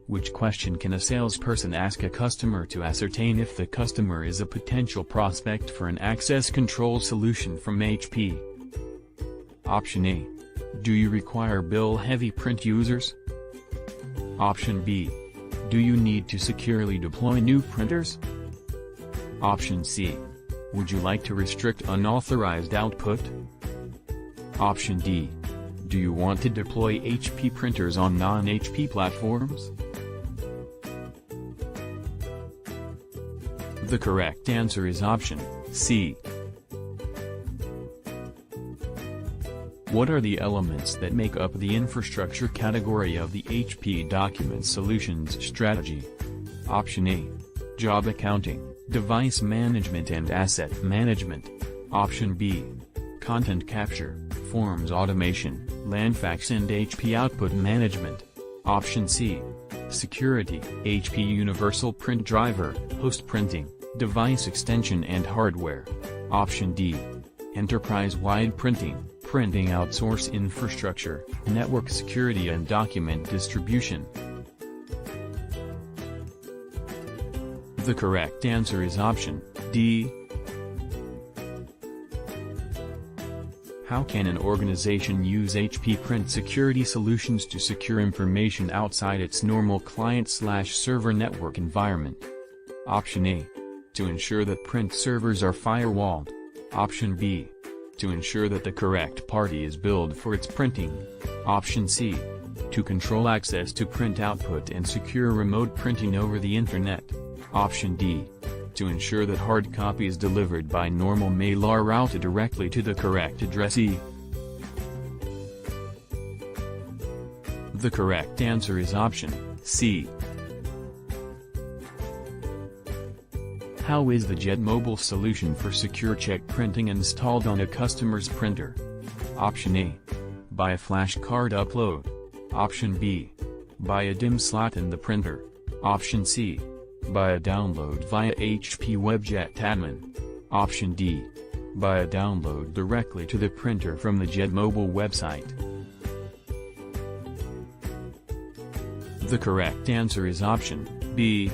Which question can a salesperson ask a customer to ascertain if the customer is a potential prospect for an access control solution from HP? Option A. Do you require bill-heavy print users? Option B. Do you need to securely deploy new printers? Option C. Would you like to restrict unauthorized output? Option D. Do you want to deploy HP printers on non-HP platforms? The correct answer is option C. What are the elements that make up the infrastructure category of the HP Document Solutions strategy? Option A. Job accounting, device management and asset management. Option B. Content capture, forms automation, LandFax and HP output management. Option C. Security, HP Universal Print Driver, host printing, device extension and hardware. Option D. Enterprise-wide printing, printing outsource infrastructure, network security and document distribution. The correct answer is option D. How can an organization use HP Print Security Solutions to secure information outside its normal client/server network environment? Option A. To ensure that print servers are firewalled. Option B. To ensure that the correct party is billed for its printing. Option C. To control access to print output and secure remote printing over the Internet. Option D. To ensure that hard copies delivered by normal mail are routed directly to the correct addressee. The correct answer is option C. How is the Jet Mobile solution for secure check printing installed on a customer's printer? Option A. By a flash card upload. Option B. By a DIMM slot in the printer. Option C. By a download via HP WebJet admin. Option D. By a download directly to the printer from the Jet Mobile website. The correct answer is option B.